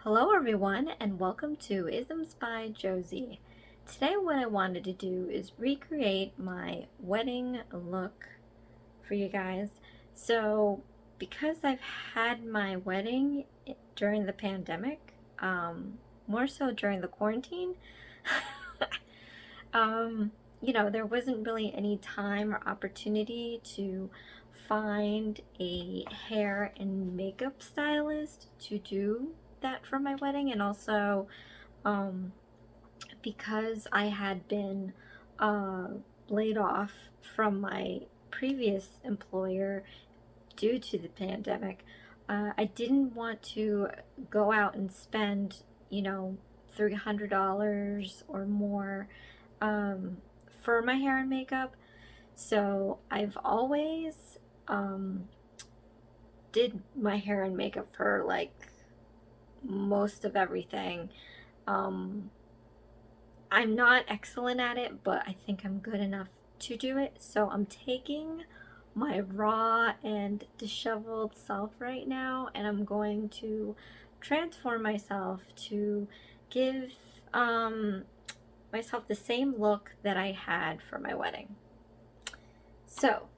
Hello everyone and welcome to Isms by Josie. Today what I wanted to do is recreate my wedding look for you guys. So because I've had my wedding during the pandemic, more so during the quarantine, there wasn't really any time or opportunity to find a hair and makeup stylist to do that for my wedding. And also because I had been laid off from my previous employer due to the pandemic, I didn't want to go out and spend $300 or more for my hair and makeup. So I've always did my hair and makeup for like most of everything. I'm not excellent at it, but I think I'm good enough to do it. So I'm taking my raw and disheveled self right now, and I'm going to transform myself to give myself the same look that I had for my wedding. So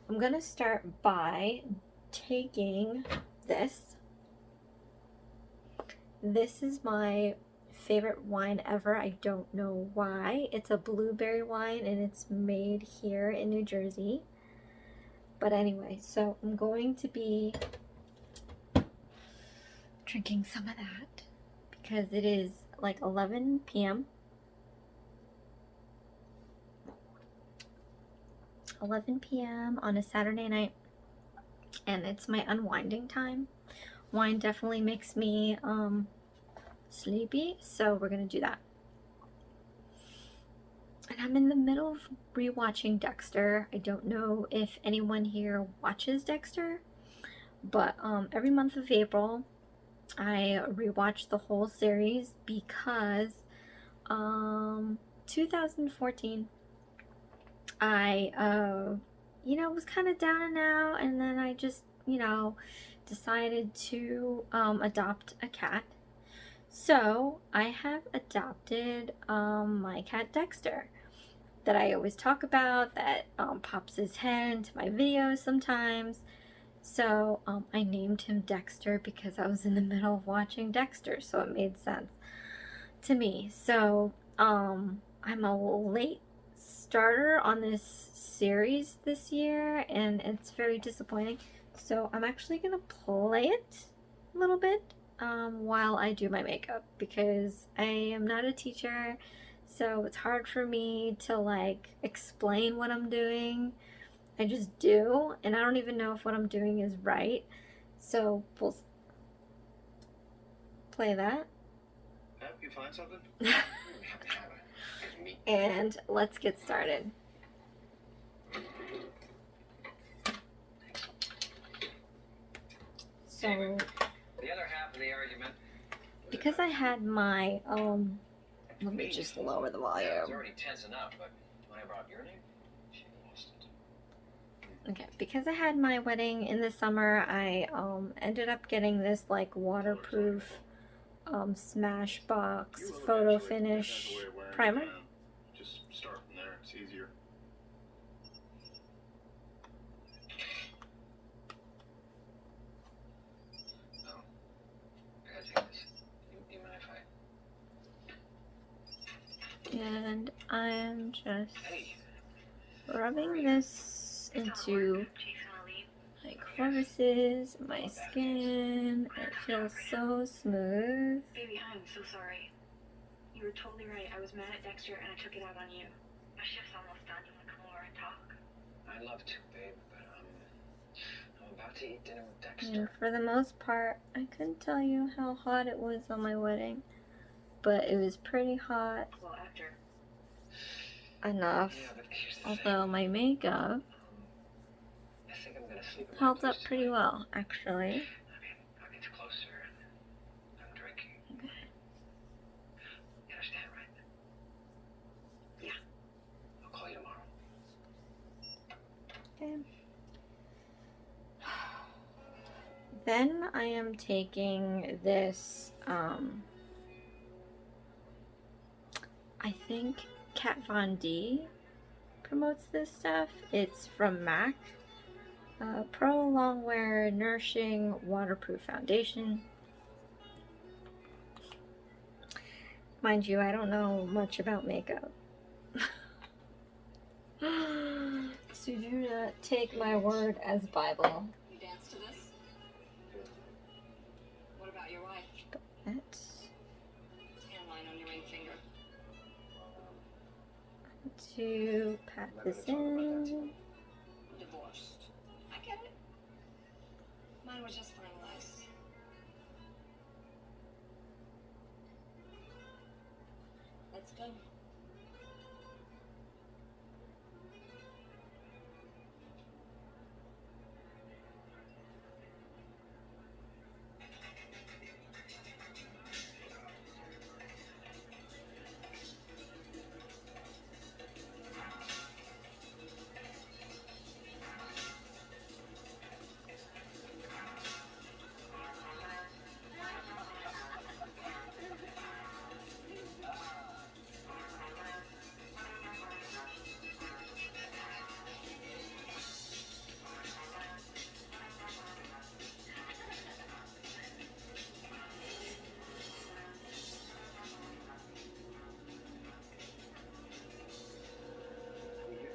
I'm gonna start by taking this. This is my favorite wine ever. I don't know why. It's a blueberry wine and it's made here in New Jersey. But anyway, so I'm going to be drinking some of that because it is like 11 p.m. 11 p.m. on a Saturday night, and it's my unwinding time. Wine definitely makes me sleepy, so we're gonna do that. And I'm in the middle of rewatching Dexter. I don't know if anyone here watches Dexter, but every month of April I rewatch the whole series because 2014 I was kind of down and out, and then I just decided to adopt a cat. So I have adopted my cat Dexter that I always talk about, that pops his head into my videos sometimes. So I named him Dexter because I was in the middle of watching Dexter, so it made sense to me. So I'm a late starter on this series this year, and it's very disappointing. So I'm actually gonna play it a little bit while I do my makeup, because I am not a teacher, so it's hard for me to like explain what I'm doing. I just do, and I don't even know if what I'm doing is right. So we'll play that. You find something? And let's get started. So the other half of the argument, because I had my let me just lower the volume. Yeah, it's already tense enough, but when I brought your name, she lost it. Okay, because I had my wedding in the summer, I ended up getting this like waterproof Smashbox photo finish primer. Just start from there, it's easier. Oh, I gotta take this. You mind if And I'm just rubbing this into my crevices, my skin. It feels so smooth. Baby, I'm so sorry. You were totally right. I was mad at Dexter and I took it out on you. My shift's almost done. You want to come over and talk? I'd love to, babe, but I'm about to eat dinner with Dexter. And for the most part, I couldn't tell you how hot it was on my wedding, but it was pretty hot. Well, after. Enough. Yeah, but here's the Although thing. my makeup I think I'm gonna sleep in my held place up pretty tonight. well, actually. I mean, I'll get closer and I'm drinking. Okay. You understand, right? Yeah. I'll call you tomorrow. Okay. Then I am taking this, I think Kat Von D promotes this stuff. It's from M.A.C. Pro Longwear Nourishing Waterproof Foundation. Mind you, I don't know much about makeup. So do not take my word as Bible. You dance to this? What about your wife? That's Handline on your ring finger. to pat this in. Divorced. I get it. Mine was just finalized. Let's go.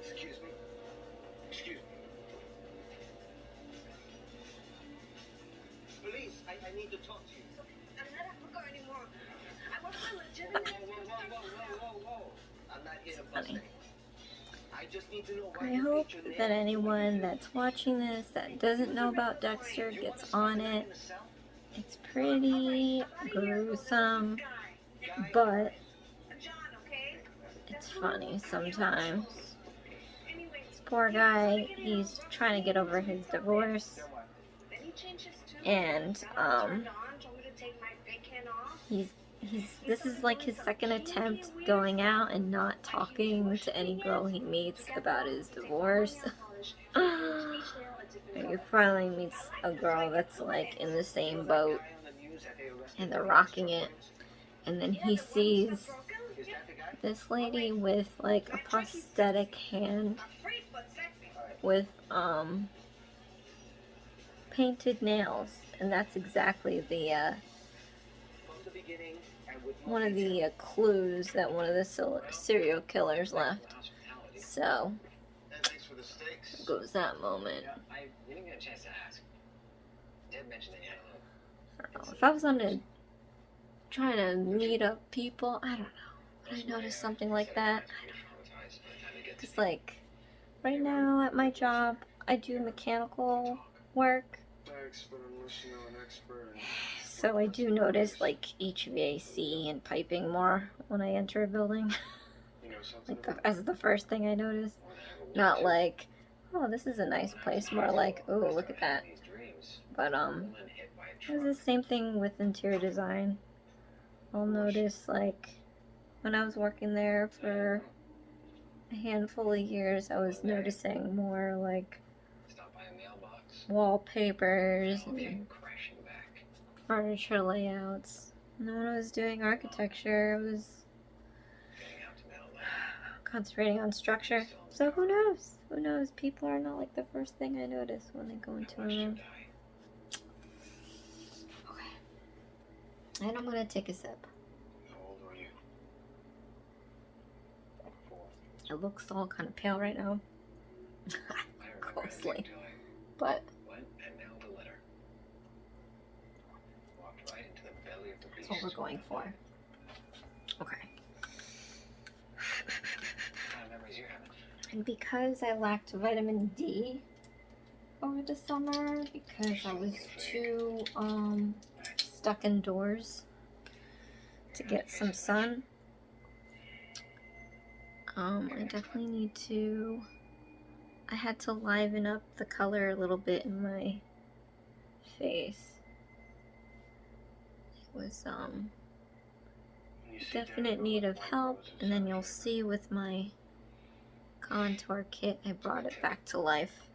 Excuse me. Excuse me. Police, I need to talk to you. I'm not Africa anymore. I want my legitimate. Whoa. I'm not here to bust Funny. anyone. I just need to know why I you hope hate your name. that anyone that's watching this that doesn't know about Dexter gets on it. It's pretty gruesome, but it's funny sometimes. This poor guy, he's trying to get over his divorce, and this is like his second attempt going out and not talking to any girl he meets about his divorce. He finally meets a girl that's like in the same boat, and they're rocking it, and then he sees this lady with like a prosthetic hand with painted nails, and that's exactly the one of the clues that one of the serial killers left. So goes that moment. I didn't get a chance to ask. Deb mentioned that you had a little. I don't know. If I was on a trying to meet up people, I don't know. Would I notice something like that? I don't know. Because like right now at my job, I do mechanical work. So I do notice like HVAC and piping more when I enter a building. Like as the first thing I notice. Not like, oh, this is a nice place. More like, oh, look at that. But it's the same thing with interior design. I'll notice like when I was working there for a handful of years, I was noticing more like wallpapers and furniture layouts. And then when I was doing architecture, I was concentrating on structure. So who knows? Who knows? People are not like the first thing I notice when they go into a room. Okay. And I'm gonna take a sip. How old were you? It looks all kind of pale right now. Closely. But that's what we're going for. Okay. And because I lacked vitamin D over the summer, because I was too stuck indoors to get some sun, I definitely need to, I had to liven up the color a little bit in my face. It was definite need of help, and then you'll see with my contour kit I brought it back to life.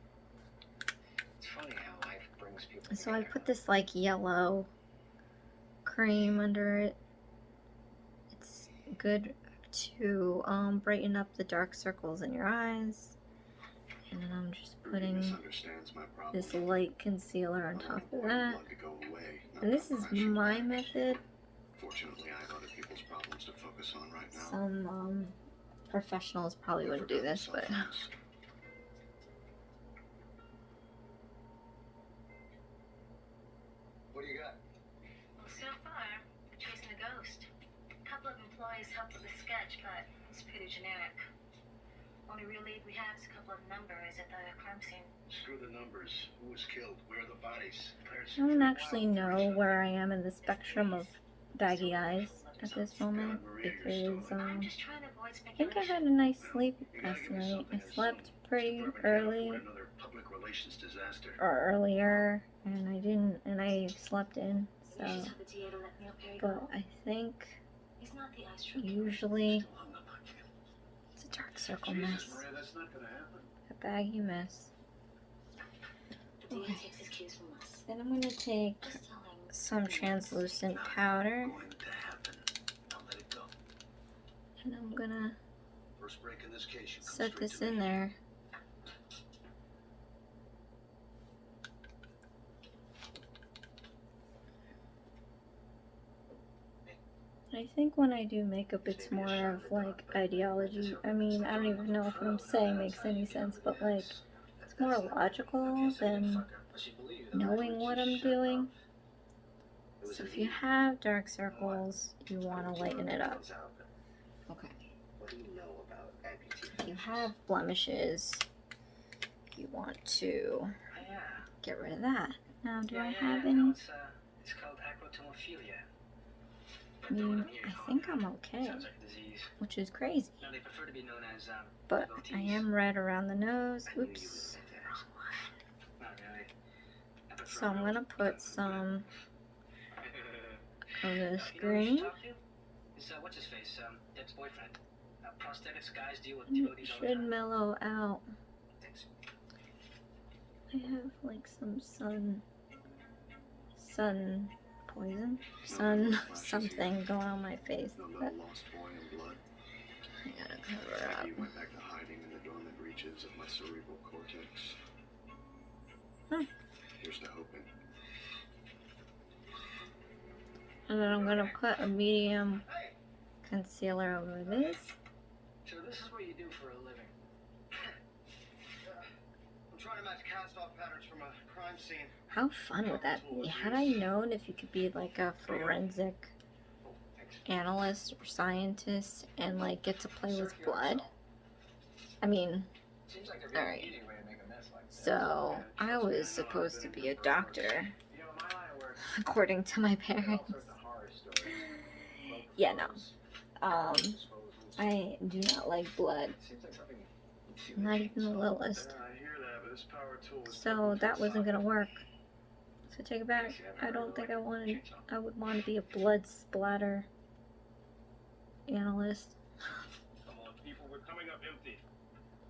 It's funny how life brings most people So think I I put am. this like yellow cream under it. It's good to brighten up the dark circles in your eyes. And then I'm just putting this light concealer on top of that. And this is my method. Fortunately, I have other people's problems to focus on right now. Some professionals probably wouldn't do this, but What do you got? Well, so far, we're chasing a ghost. A couple of employees helped with the sketch, but it's pretty generic. Only real lead we have is a couple of numbers at the crime scene. Screw the numbers. Who was killed? Where are the bodies? I don't actually know where I am in the spectrum of baggy eyes at this moment because I'm just trying to avoid I think I speculation. had a nice sleep last night. I slept pretty early or earlier, and I slept in. You So, just have the DA to let Neil Perry but go. I think He's not the ice truck. usually it's a dark circle mess, a baggy mess. The DA takes his cues from us. Then I'm gonna take Just tell him. some translucent powder, and I'm gonna set this in there. I think when I do makeup, it's more of like ideology. I mean, I don't even know if what I'm saying makes any sense, but like, it's more logical than knowing what I'm doing. So if you have dark circles, you want to lighten it up. Okay. If you have blemishes, you want to get rid of that. Now, do I have any? It's called acrotomophilia. I mean, I think I'm okay, Sounds like a disease. which is crazy. No, they prefer to be known as But I devotees. am red around the nose. I knew you would Oops. admit that. Not really. I prefer So I'm real- gonna put some of this You know who you should green. talk to? Is what's his face? Deb's boyfriend. Prosthetics guys deal with It devotees all the should time. mellow out. Thanks. I have like some sun poison, sun something going on my face. But I gotta cover up. He went back to hiding in the dormant reaches of my cerebral cortex. Here's to hoping. And then I'm gonna put a medium Hey, concealer over this. so this is what you do for a living. I'm trying to match cast-off patterns from a crime scene. How fun would that be? Had I known if you could be like a forensic Oh, thanks. analyst or scientist and like get to play with blood? I mean, Seems like a all real right. easy way to make a mess like this. So I was supposed to be a doctor, You know, in my line of work, according to my there are all parents. sorts of horror stories. Yeah, no. I do not like blood, Seems like something. not even the littlest. I hear that, but this power tool is So that wasn't gonna work. So take it back. I don't think I would want to be a blood splatter analyst. Come on, people, we're coming up empty.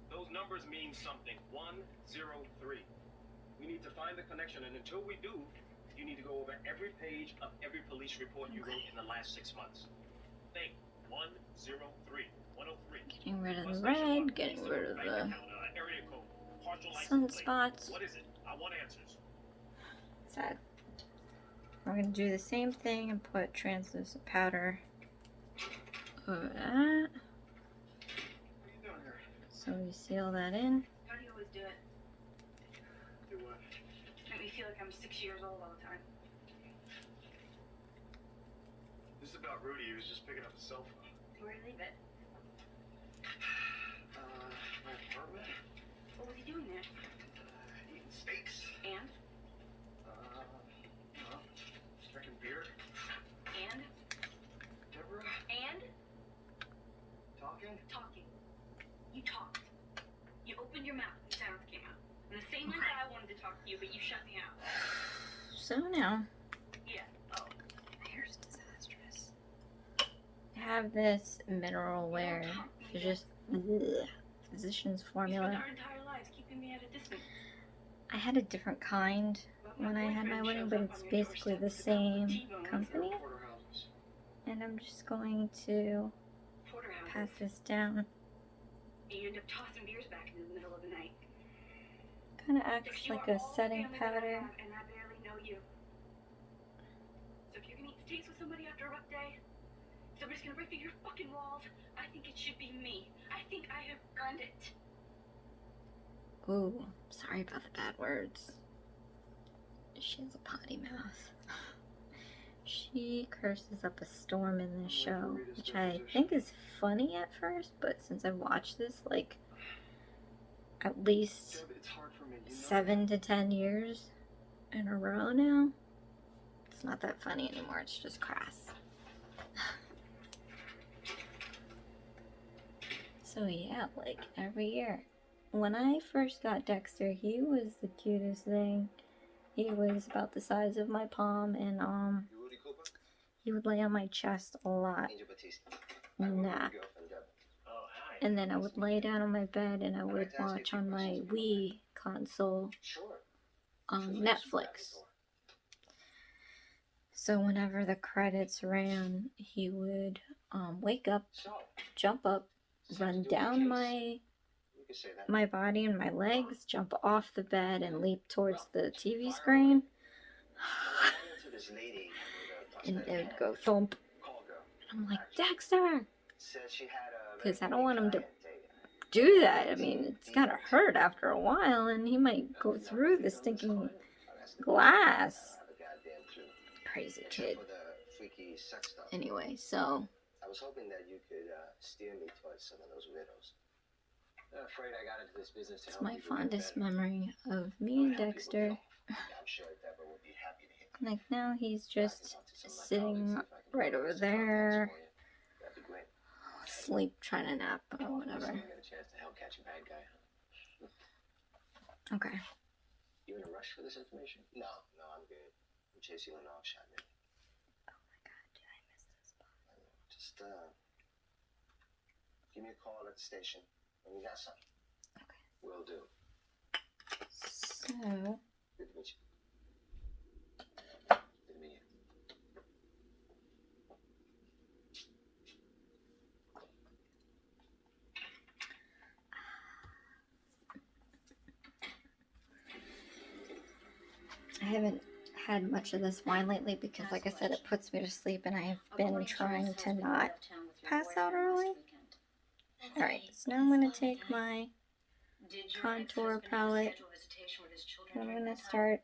Those numbers mean something. 103. We need to find the connection, and until we do, you need to go over every page of every police report you wrote in the last 6 months. Think 103. 103. Getting rid of the red, getting rid of the sunspots. What is it? I want answers. Sad. We're gonna do the same thing and put translucent powder over that. What are you doing here? So we seal that in. How do you always do it? Do what? Make me feel like I'm 6 years old all the time. This is about Rudy. He was just picking up the cell phone. Where do you leave it? My apartment? What was he doing there? Eating steaks? And? Drinking beer? And? Deborah? And? Talking? Talking. You talked. You opened your mouth and sounds came out. And the same way that I wanted to talk to you, but you shut me out. So now, Yeah. Oh. here's disastrous. I have this mineral wear. It's just physician's We spent formula. our entire lives keeping me at a distance. I had a different kind when I had my wedding, but it's basically the same company. And I'm just going to pass this down. You end up tossing beers back in the middle of the night. Kind of acts like a setting powder. And I barely know you. So if you're gonna eat steaks with somebody after a rough day, somebody's gonna break through your fucking walls, I think it should be me. I think I have earned it. Ooh, sorry about the bad words. She has a potty mouth. She curses up a storm in this show, which I think is funny at first, but since I've watched this like at least 7 to 10 years in a row now, it's not that funny anymore. It's just crass. So yeah, like every year. When I first got Dexter, he was the cutest thing. He was about the size of my palm, and he would lay on my chest a lot, nap. And then I would lay down on my bed and I would watch on my Wii console Netflix. So whenever the credits ran, he would wake up, jump up, run down my body and my legs, jump off the bed and leap towards the TV screen. And it would go thump. And I'm like, Dexter! Because I don't want him to do that. I mean, it's gotta hurt after a while, and he might go through the stinking glass. Crazy kid. Anyway, so I was hoping that you could steer me towards some of those widows. I'm afraid I got into this business to it's help my people get fondest better. memory of me and Dexter. I'm sure Deborah would be happy to hear. Like now he's I can just talk to some of my sitting colleagues, see if I can right come up over with some there, contacts for you. That'd be great. asleep, trying to nap or whatever. So you get a chance to help catch a bad guy, huh? Okay. You in a rush for this information? No, I'm good. I'm chasing an off shot, man. Oh my god, did I miss this spot? Just give me a call at the station when you got something. Okay. Will do. So, Good to meet you. Good to meet you. I haven't had much of this wine lately because, like I said, it puts me to sleep, and I've been trying to not pass out early. Alright, so now I'm going to take my contour palette, and I'm going to start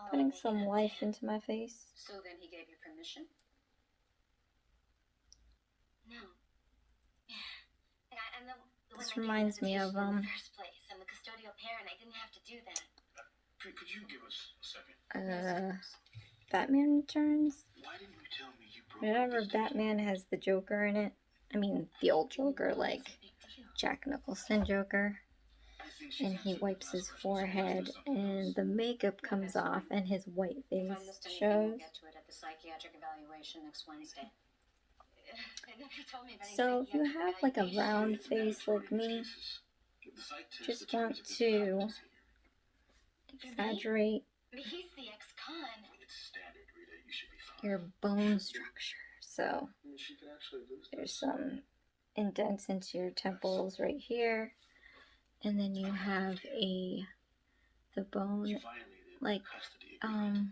putting some life into my face. So then he gave you permission? No. This reminds me of in the first place. I'm the custodial parent. I didn't have to do that. Could you give us a second? Batman Returns. Why didn't you tell me you broke Whenever Batman has the Joker in it, I mean the old Joker, like Jack Nicholson Joker, and he wipes his forehead and the makeup comes off and his white face shows. We'll get to it at the psychiatric evaluation next Wednesday. So if you have like a round face like me, just want to exaggerate He's the ex-con. It's standard, Rita. You should be fine. your bone structure. So She could actually lose there's some indents into your temples right here, and then you have the bone, like the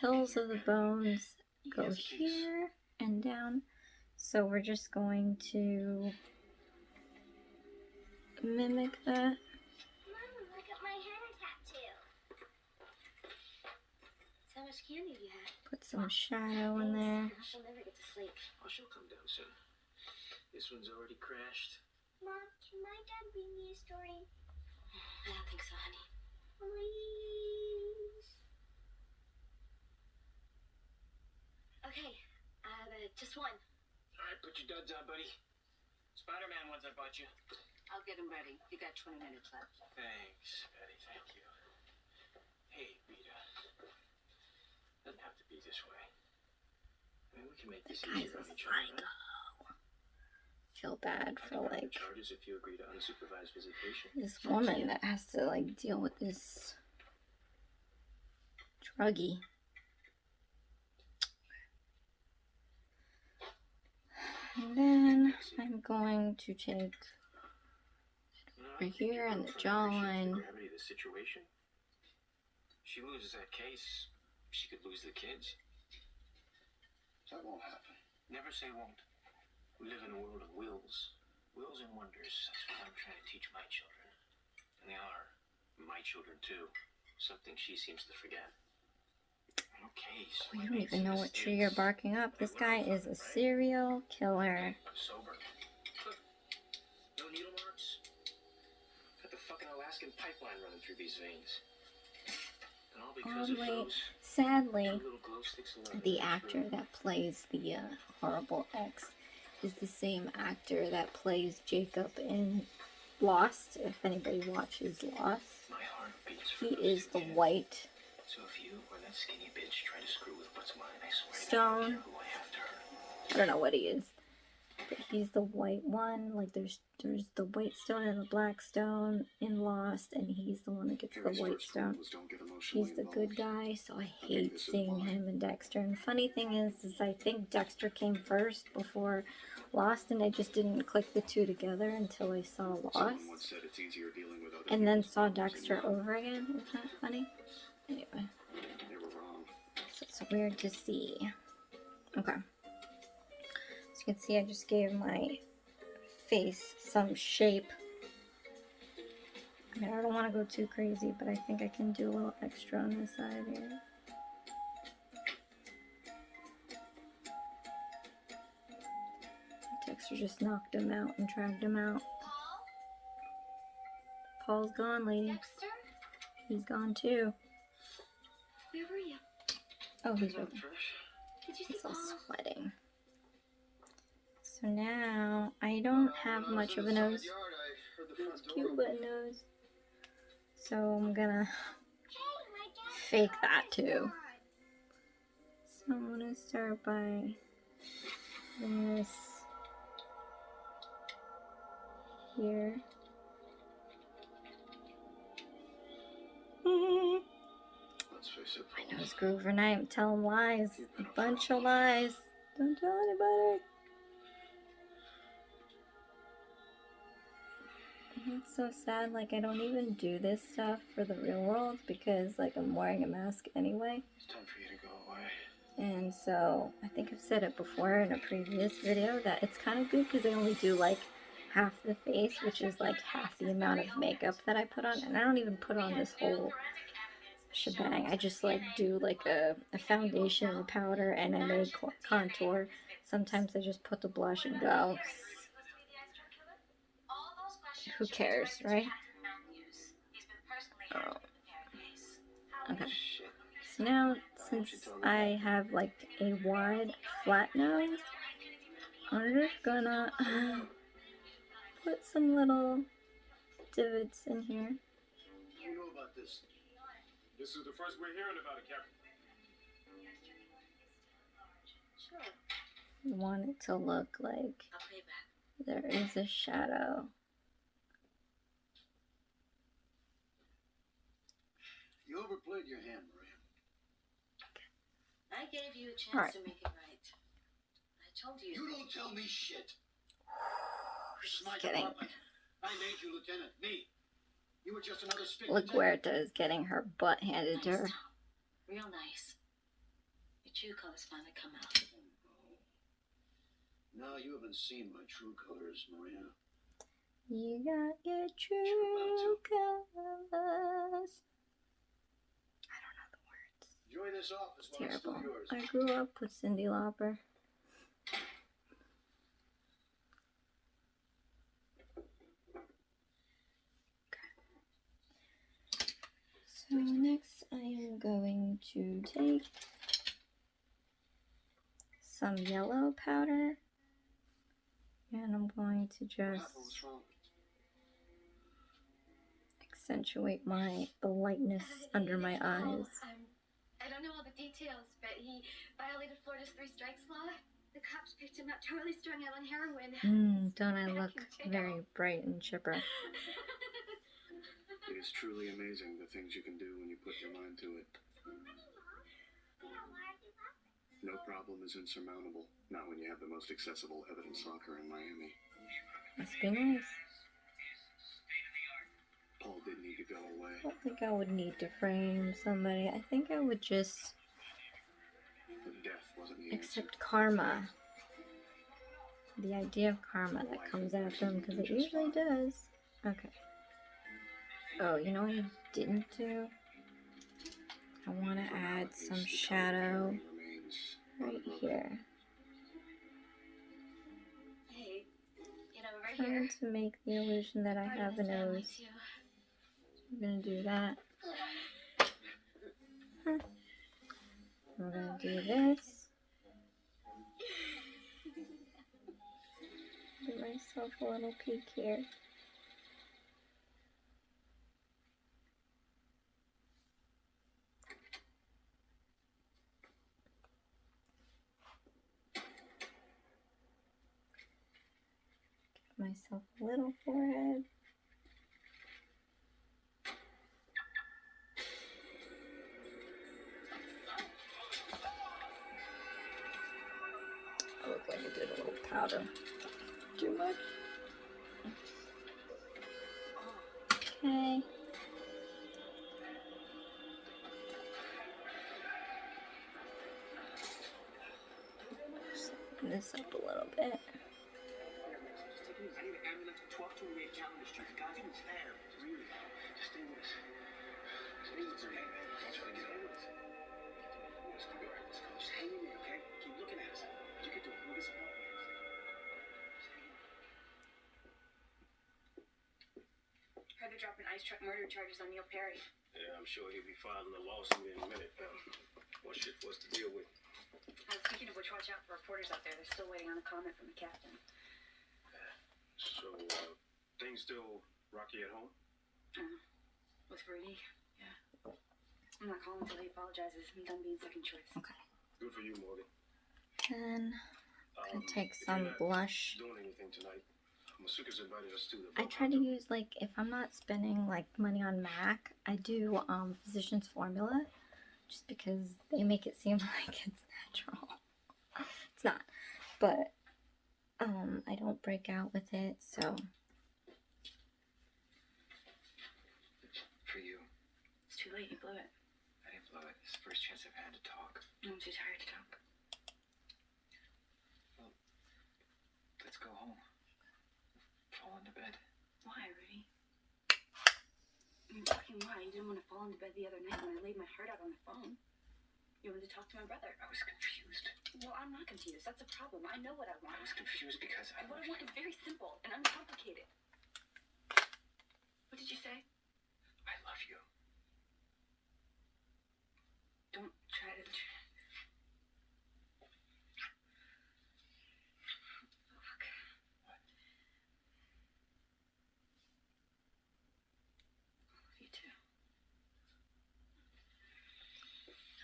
hills of the bones go here and down. So we're just going to mimic that. Mama, look at my henna tattoo. So much candy you had. Put some shadow in there. She'll never get to sleep. Oh, she'll come down soon. This one's already crashed. Mom, can my dad read me a story? I don't think so, honey. Please. Okay, just one. All right, put your duds on, buddy. Spider-Man ones I bought you. I'll get him ready. You got 20 minutes left. Thanks, Betty. Thank you. Hey, Rita. Doesn't have to be this way. I mean, we can make this easier on each other. Right? feel bad for like charges if you agree to unsupervised visitation. this woman that has to like deal with this druggie. And then I'm going to take over here on the jawline. Gravity of the situation. She loses that case, she could lose the kids. That won't happen. Never say won't. We live in a world of wills. Wills and wonders. That's what I'm trying to teach my children. And they are my children too. Something she seems to forget. Okay, so We don't even know what tree you're barking up. This guy is a serial killer. Sober. Look, no needle marks. Got the fucking Alaskan pipeline running through these veins. And all because of those Sadly, little glow sticks alone. the actor that plays the horrible ex is the same actor that plays Jacob in Lost. If anybody watches Lost, My heart beats for he those is who the did. white So if you or that skinny bitch try to screw with what's mine, I swear stone. I don't care who I have to hurt. I don't know what he is, but he's the white one. Like there's the white stone and the black stone in Lost, and he's the one that gets the white stone. He's the good guy, so I hate seeing him and Dexter. And the funny thing is I think Dexter came first before Lost, and I just didn't click the two together until I saw Lost, and then saw Dexter over again. Isn't that funny? Anyway, so it's weird to see. Okay. As you can see, I just gave my face some shape. I mean, I don't want to go too crazy, but I think I can do a little extra on this side here. Dexter just knocked him out and dragged him out. Paul's gone, lady. Dexter? He's gone too. Where were you? Oh, he's right there. Did you see He's all Paul? sweating. So now, I don't have much of a nose. It's cute little nose. So I'm gonna fake that too. So I'm gonna start by doing this here. Let's face it, My nose grew overnight. I'm telling lies. A bunch of lies. Don't tell anybody. And it's so sad, like I don't even do this stuff for the real world because like I'm wearing a mask anyway. It's time for you to go away. And so I think I've said it before in a previous video that it's kind of good because I only do like half the face, which is like half the amount of makeup that I put on. And I don't even put on this whole shebang. I just like do like a foundation, a powder, and I make contour. Sometimes I just put the blush and go. Who cares, right? Oh. Okay. So now, since I have like a wide, flat nose, I'm just gonna put some little divots in here. You know about this? This is the first we're hearing about it, Captain. Sure. You want it to look like I'll play back. there is a shadow. You overplayed your hand, Maria. I gave you a chance All right. to make it right. I told you. You don't tell me shit. This is my Just kidding. department. I made you lieutenant. Me. You were just another spit. Look where it is, getting her butt handed to her. Nice, Tom. Real nice. Your true colors finally come out. Now you haven't seen my true colors, Maria. You got your true colors. I don't know the words. Enjoy this office It's while it's still terrible. yours. I grew up with Cyndi Lauper. So next I am going to take some yellow powder and I'm going to just accentuate the lightness under my eyes. I don't know all the details, but he violated Florida's 3 strikes law. The cops picked him up totally strung out on heroin. Don't I look Back in jail. very bright and chipper? It is truly amazing the things you can do when you put your mind to it. No problem is insurmountable, not when you have the most accessible evidence locker in Miami. Must be nice. Paul did need to go away. I don't think I would need to frame somebody. I think I would just But death wasn't the answer. accept karma. The idea of karma that comes after them, because it usually does. Okay. Oh, you know what I didn't do? I want to add some shadow right here. Hey, get over Trying here. to make the illusion that I have a nose. I'm gonna do that. We're gonna do this. Give myself a little peek here. Give myself a little forehead. I look like I did a little powder. Too much? Okay. Setting this up a little bit. Heard they're dropping ice truck murder charges on Neil Perry. Yeah, I'm sure he'll be filing a lawsuit in a minute. More shit for us to deal with. Speaking of which, watch out for reporters out there. They're still waiting on a comment from the captain. So, things still rocky at home? With Rudy? Yeah. I'm not calling until he apologizes. I'm done being second choice. Okay. Good for you, Morgan. Then I'm gonna take If some you're not blush. doing anything tonight, Masuka's invited us to the I try to use, like, if I'm not spending like money on MAC, I do Physicians Formula, just because they make it seem like it's natural. It's not, but I don't break out with it, so For you, It's too late. You blew it. I didn't blow it. It's the first chance I've had to talk. I'm too tired to talk. Let's go home. Fall into bed. Why, Rudy? I mean, fucking why? You didn't want to fall into bed the other night when I laid my heart out on the phone. You wanted to talk to my brother. I was confused. Well, I'm not confused. That's a problem. I know what I want. I was confused because I What love I want you. is very simple and uncomplicated. What did you say? I love you. Don't try to... Fuck. I love you too.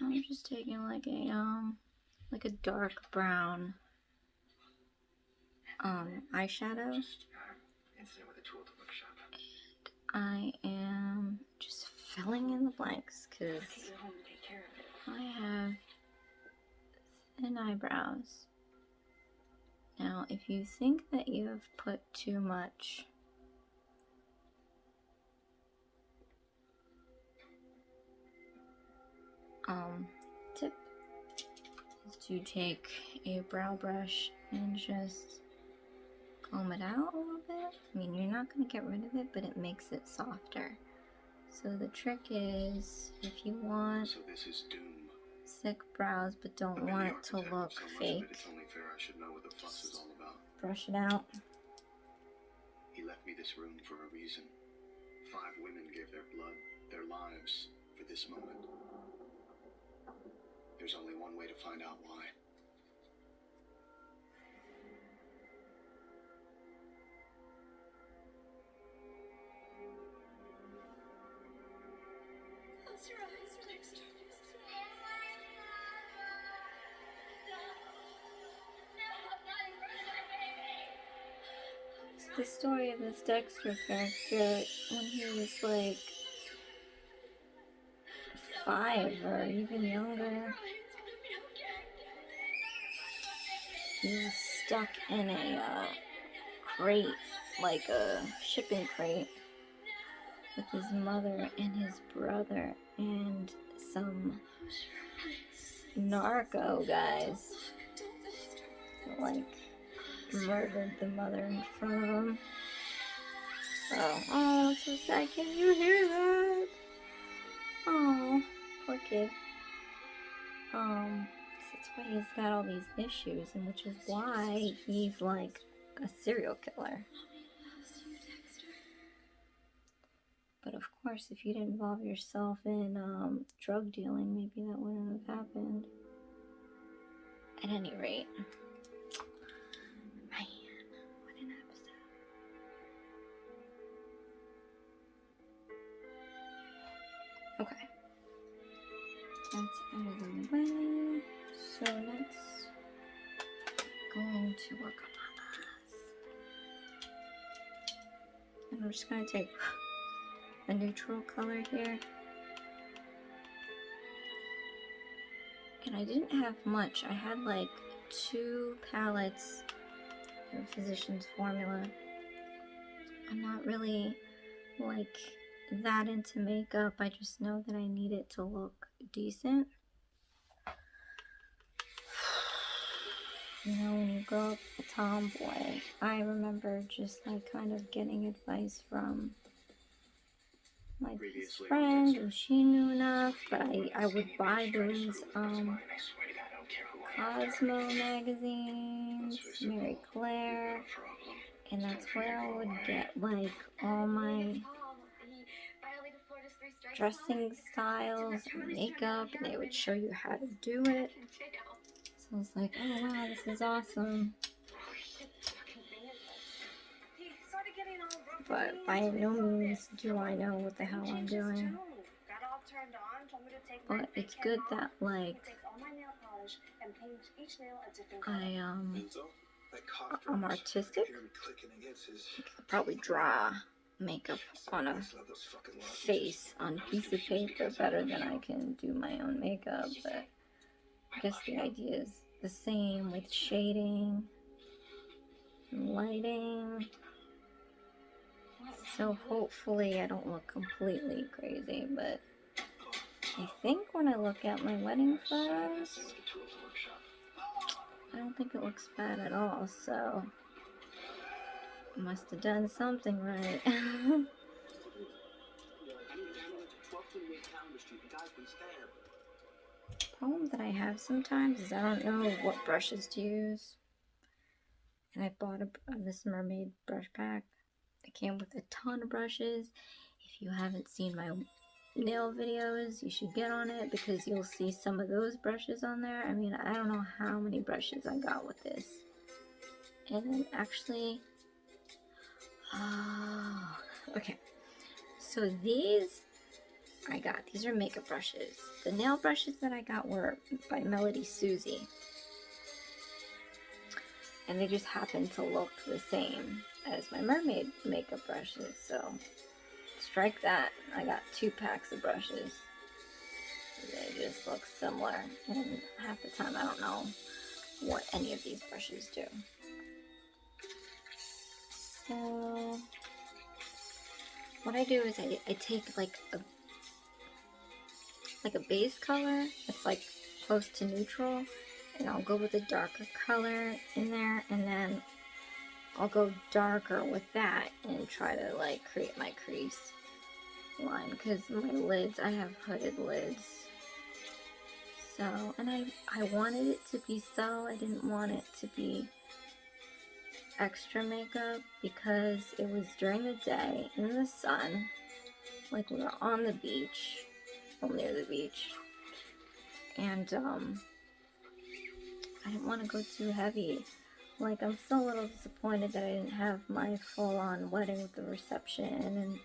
I'm just taking like a dark brown eyeshadow. Just incident with a tool at the bookshop. I am just filling in the blanks because I'll take you home and take care of it. I have thin eyebrows. Now, if you think that you have put too much tip is to take a brow brush and just comb it out a little bit. I mean, you're not going to get rid of it, but it makes it softer. So the trick is, if you want So this is doom. thick brows but don't I've been want the it to architect look of so much of fake, it, it's only fair I should know what the fuss is all about. brush it out. He left me this room for a reason. 5 women gave their blood, their lives, for this moment. There's only one way to find out why. Close your eyes, please. No. No. the story of this Dexter character when he was like 5 or even younger. He was stuck in a crate, like a shipping crate, with his mother and his brother and some narco guys, like, murdered the mother in front of him. So, oh, that's so sad. Can you hear that? Oh, poor kid. So that's why he's got all these issues, and which is why he's like a serial killer. But of course, if you didn't involve yourself in drug dealing, maybe that wouldn't have happened. At any rate, man, what an episode. Okay, that's out of the way. So let's going to work on this. And I'm just going to take a neutral color here. And I didn't have much. I had like 2 palettes of Physicians Formula. I'm not really like that into makeup. I just know that I need it to look decent. You know, when you grow up a tomboy, I remember just like kind of getting advice from my best friend, and she knew enough, but I would buy those Cosmo magazines, Mary Claire, and that's where I would get like all my dressing styles and makeup, and they would show you how to do it. So I was like, oh wow, this is awesome. But by no means do I know what the hell I'm doing. But it's good that like I'm artistic. I could probably draw makeup on a face on a piece of paper better than I can do my own makeup, but I guess the idea is the same with shading and lighting. So hopefully I don't look completely crazy, but I think when I look at my wedding photos, I don't think it looks bad at all, so I must have done something right. Problem that I have sometimes is I don't know what brushes to use. And I bought this mermaid brush pack. It came with a ton of brushes. If you haven't seen my nail videos, you should get on it because you'll see some of those brushes on there. I mean, I don't know how many brushes I got with this. And then actually, oh, okay. So these are makeup brushes. The nail brushes that I got were by Melody Susie. And they just happen to look the same as my mermaid makeup brushes. So strike that. I got 2 packs of brushes. They just look similar. And half the time I don't know what any of these brushes do. So what I do is I take like a base color that's like close to neutral, and I'll go with a darker color in there, and then I'll go darker with that and try to like create my crease line, because my lids, I have hooded lids. So, and I wanted it to be subtle. I didn't want it to be extra makeup because it was during the day in the sun, like we were on the beach, well, near the beach, and I didn't want to go too heavy. Like, I'm still a little disappointed that I didn't have my full-on wedding with the reception, and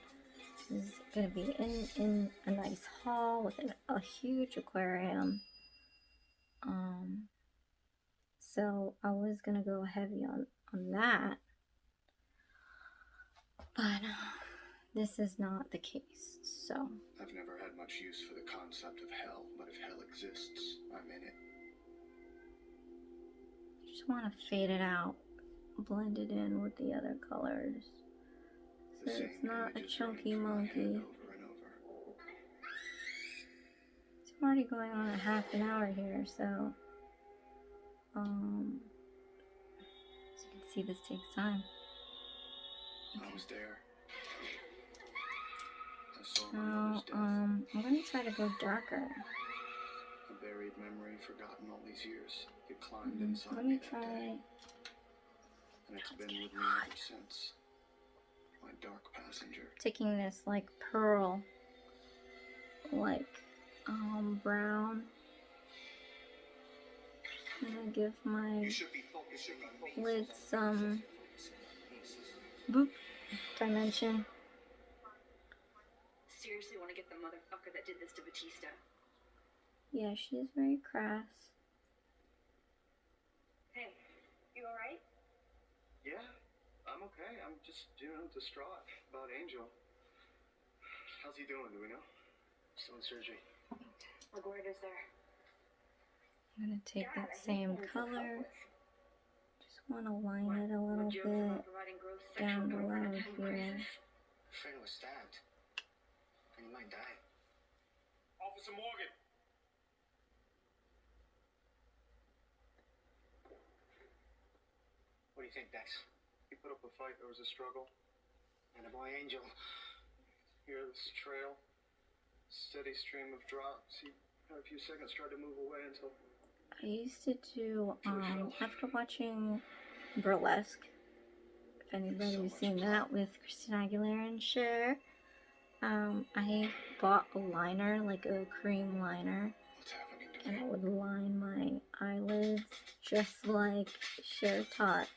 this is gonna be in a nice hall with a huge aquarium. So I was gonna go heavy on that. But this is not the case, so. I've never had much use for the concept of hell, but if hell exists, I'm in it. Just want to fade it out, blend it in with the other colors. So it's not a chunky monkey. Over and over. It's already going on a half an hour here, so as you can see, this takes time. I was there. I saw So, my mother's death. I'm gonna try to go darker. A buried memory, forgotten all these years. It climbed inside Let me me that try. day, and it's been with me ever since. My dark passenger. Taking this like pearl, like brown. I'm gonna give my lid some boop dimension. Seriously want to get the motherfucker that did this to Batista. Yeah, she is very crass. Hey, you alright? Yeah, I'm okay. I'm just, distraught about Angel. How's he doing? Do we know? Still in surgery. LaGuardia's there. I'm gonna take God, that I hate same feeling so color. helpless. Just want to line it a No little jokes bit about providing gross down sexual comfort below in time of here. crisis? Afraid I was stabbed. And he might die. Officer Morgan. What do you think, Dex? He put up a fight. There was a struggle. And the boy Angel. Here, this trail. Steady stream of drops. He had a few seconds, tried to move away until... I used to do, after watching Burlesque, if anybody's seen that with Christina Aguilera and Cher, I bought a liner, like a cream liner, What's happening to and me? I would line my eyelids just like Cher taught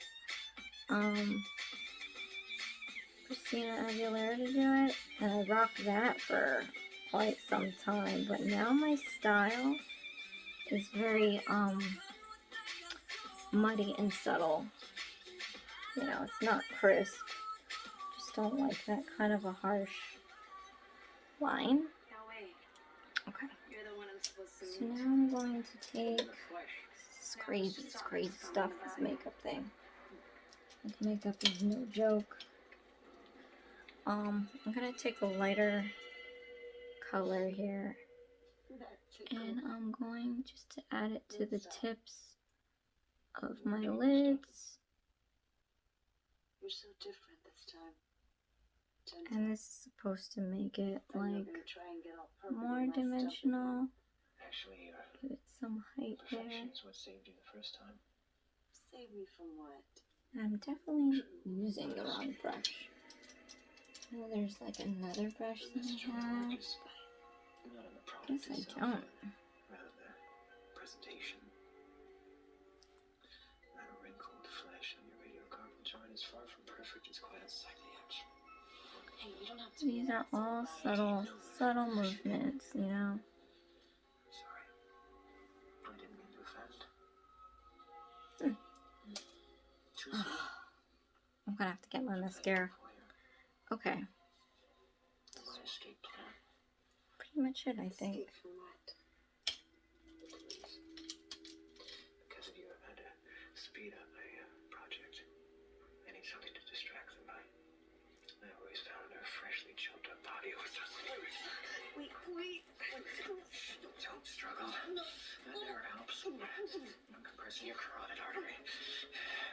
Christina Aguilera to do it, and I rocked that for quite some time. But now my style is very muddy and subtle. You know, it's not crisp. Just don't like that kind of a harsh line. Now wait, Okay. you're the one I'm supposed to So meet. now I'm going to take Flesh. this crazy stuff, this makeup thing. This makeup is no joke. I'm gonna take a lighter color here, and I'm going just to add it to the tips of my lids. You're so different this time. And this is supposed to make it You're like gonna try and get all perfect more with my stuff dimensional. Actually, your Give it some height there. perfection is what saved you the first time. Save me from what? I'm definitely using the wrong brush. Oh, there's like another brush that This I joint have. work is not in the product Guess I itself, don't. rather the presentation. That wrinkled flesh on your radiocarbon joint is far from perfect. It's quite unsightly, actually. Hey, you don't have to. These are all subtle movements, you know. Sorry. I didn't mean to offend. Too soon. I'm gonna have to get my mascara. Okay, My escape plan. pretty much it, I think. Escape from what? Please. Because of you, I've had to speed up my project. I need something to distract them by. I always found her freshly chilled up body was just... Wait. Don't struggle. That never helps. I'm compressing your carotid artery.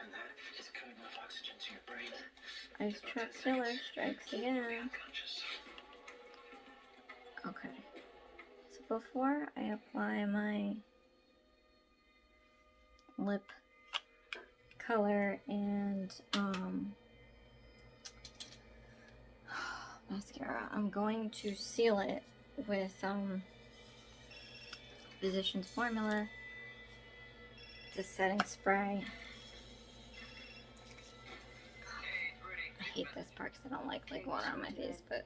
And that is cutting off oxygen to your brain. Ice Truck Killer strikes again. Unconscious. Okay, so before I apply my lip color and mascara, I'm going to seal it with Physicians Formula. It's a setting spray. I hate this part because I don't like water on my face, but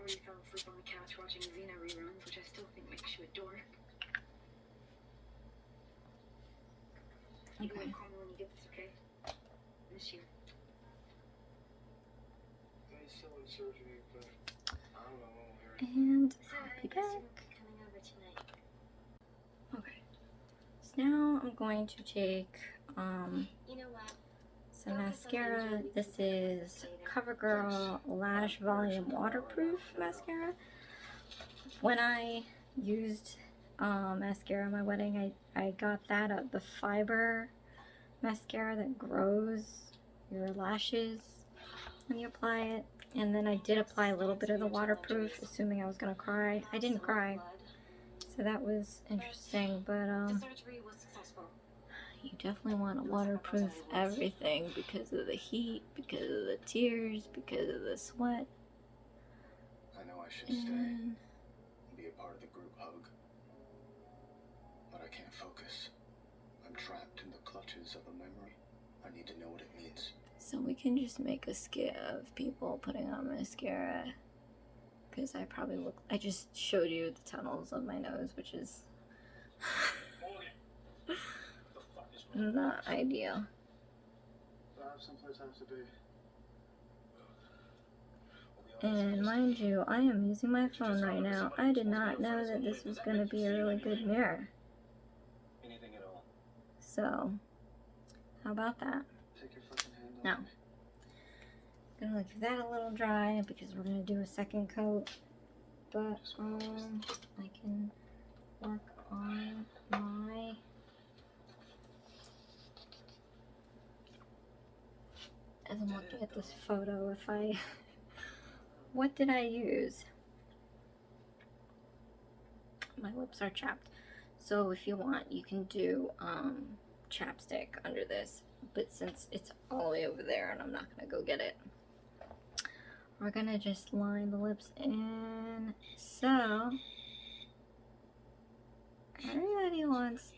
Or you fell asleep on the couch watching Xena reruns, which I still think makes you a dork. Either way, okay. call me when you get this, okay? Miss you. And So I'll I be guess you back. won't be coming over tonight. Okay. So now I'm going to take You know what? some mascara. This is CoverGirl Lash Volume Waterproof Mascara. When I used mascara at my wedding, I got that at the fiber mascara that grows your lashes when you apply it. And then I did apply a little bit of the waterproof, assuming I was gonna cry. I didn't cry, so that was interesting. But The surgery was successful. you definitely want to waterproof everything because of the heat, because of the tears, because of the sweat. I know I should stay and be a part of the group hug, but I can't focus. I'm trapped in the clutches of a memory. I need to know what it means. So we can just make a skit of people putting on mascara, because I probably look, I just showed you the tunnels of my nose, which is not ideal. Someplace has to be. And mind you, I am using my phone right now. I did not know that this was going to be a really good mirror. Anything at all. So, how about that? Take your fucking hand off Now, me. I'm gonna give that a little dry because we're gonna do a second coat. But I can work on my as I'm looking at this photo. If I what did I use? My lips are chapped. So if you want, you can do chapstick under this. But since it's all the way over there and I'm not gonna go get it, we're gonna just line the lips in. So everybody wants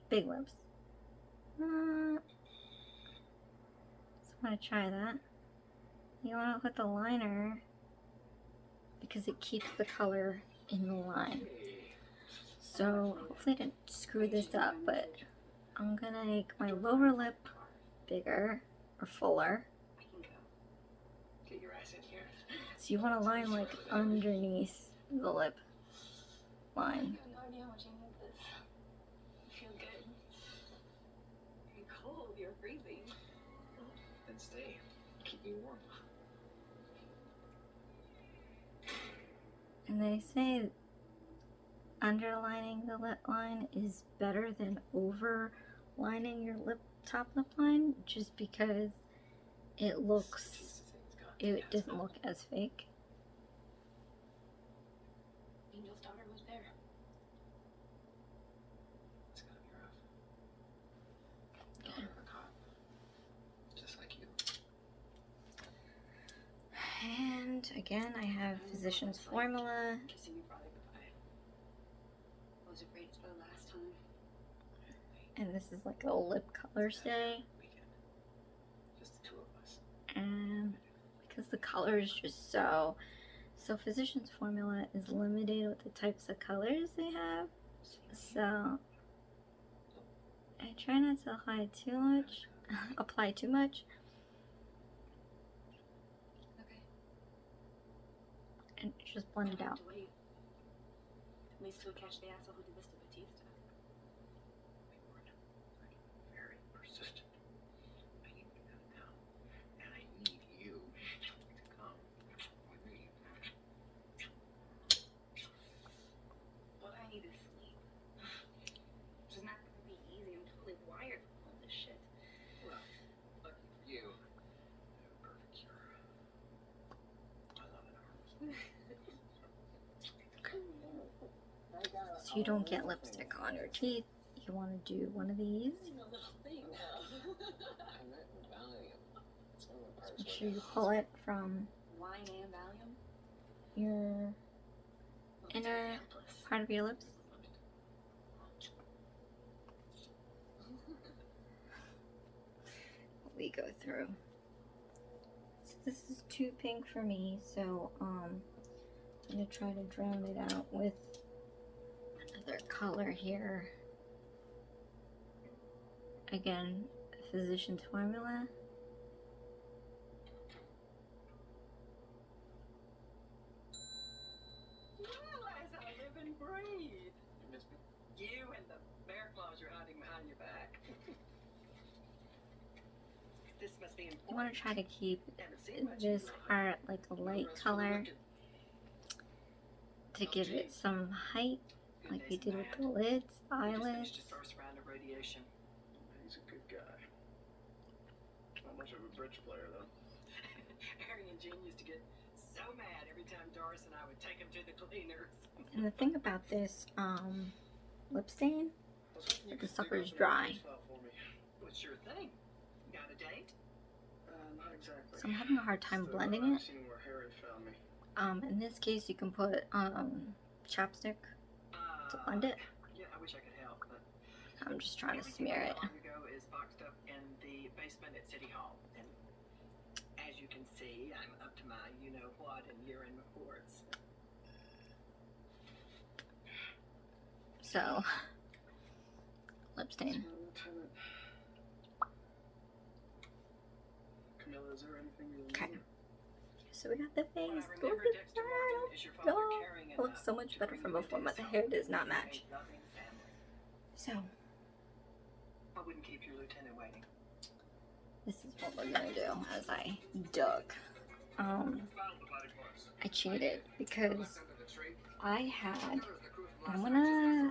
big lips. So I'm gonna try that. You wanna put the liner because it keeps the color in the line. So hopefully I didn't screw this up, but I'm gonna make my lower lip bigger or fuller. Get your ass in here. So you want to line like underneath the lip line. I have no idea how much you need this. You feel good. You're cold. You're freezing. Then stay. Keep me warm. And they say underlining the lip line is better than overlining your top lip line, just because it doesn't look as fake. Angel's daughter was there. It's gonna be rough. Daughter of a cop. Just like you. And again, I have Physicians Formula. Kissing your brother goodbye. Was it great for the last time? And this is like a lip color stay. Weekend. Just the two of us. And because the color is just so Physicians Formula is limited with the types of colors they have. So I try not to apply too much. Okay. And just blend it out. At least we'll catch the asshole who did this to Batista. Very persistent. I need to get that down. And I need you to come with me. What I need is sleep. Which is not going to be easy. I'm totally wired for all this shit. Well, lucky for you, I have a perfect cure. I love it. So you don't get lipstick on your teeth. You want to do one of these. Make sure you pull it from Wine and Valium? your inner part of your lips. We go through. So this is too pink for me, so I'm gonna try to drown it out with another color here. Again, Physicians Formula. You want to try to keep this part like a light color to give it some height, like we did with the lids, eyelids. First round of radiation. He's a good guy. Not much of a bridge player, though. Harry and Jean used to get so mad every time Doris and I would take him to the cleaners. And the thing about this lip stain, the sucker's dry. What's your thing? Got a date? Not exactly. So I'm having a hard time blending it. Seen where Harry found me. In this case, you can put chapstick to blend it. Yeah, I wish I could help, but I'm just trying to smear it. long ago is boxed up in the basement at City Hall, and as you can see, I'm up to my you-know-what in year-end reports. So, lip stain. Lieutenant. Camilla, is there anything you Okay. need? So we got the face. Well, I Look remember at Dexter Morgan is your father that. carrying It looks so much better from before, but the hair does not match. So, I wouldn't keep your lieutenant waiting. this is what we're gonna do as I dug. I cheated because I had, I'm gonna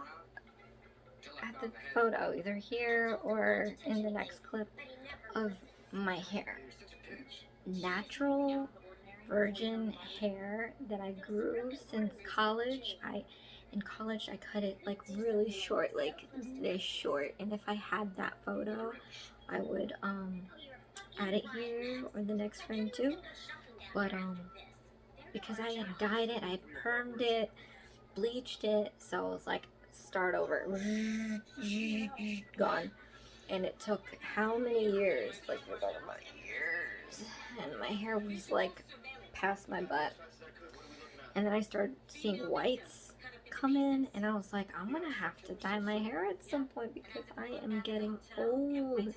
add the photo either here or in the next clip of my hair. Natural virgin hair that I grew since college. In college I cut it like really short, like this short, and if I had that photo I would add it here or the next frame too, but because I had dyed it, I had permed it, bleached it, so it was like start over, gone. And it took how many years, like look at my ears, and my hair was like past my butt, and then I started seeing whites come in, and I was like, I'm gonna have to dye my hair at some point because I am getting old.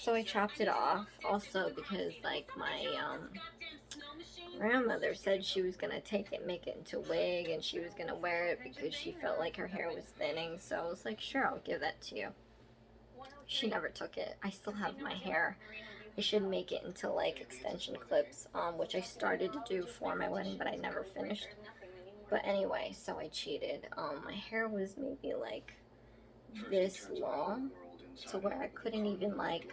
So I chopped it off also because like my grandmother said she was gonna take it, make it into a wig, and she was gonna wear it because she felt like her hair was thinning. So I was like, sure, I'll give that to you. She never took it. I still have my hair. I should make it into like extension clips, which I started to do for my wedding, but I never finished. But anyway, so I cheated. My hair was maybe like this long, to where I couldn't even like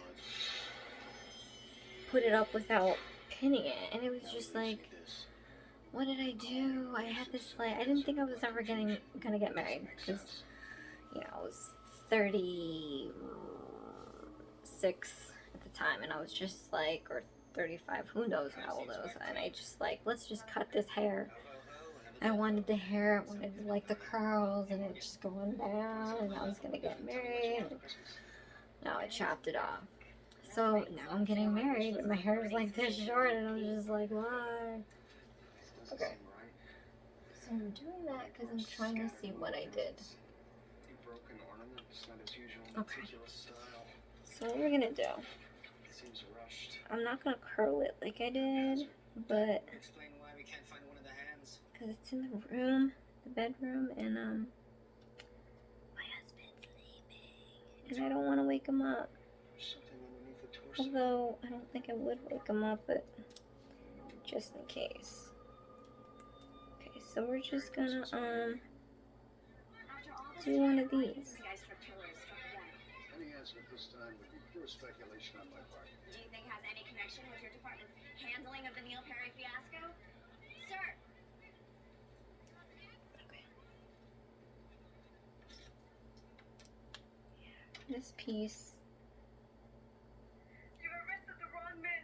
put it up without pinning it, and it was just like, what did I do? I had this like, I didn't think I was ever gonna get married because, you know, I was 36 at the time, and I was just like, or 35, who knows how old I was, and I just like, let's just cut this hair. I wanted the hair, I wanted like the curls, and it just going down, and I was gonna get married. Now I chopped it off. So now I'm getting married, and my hair is like this short, and I'm just like, why? Okay. So I'm doing that because I'm trying to see what I did. Okay. So what we're gonna do, I'm not gonna curl it like I did, but because it's in the room, the bedroom, and my husband's sleeping, and I don't want to wake him up. Although I don't think I would wake him up, but just in case. Okay, so we're just gonna do one of these. Any answer at this time would be pure speculation on my part. Do you think it has any connection with your department's handling of the Neil Perry fiasco? Sir! Okay. This piece. You arrested the wrong men.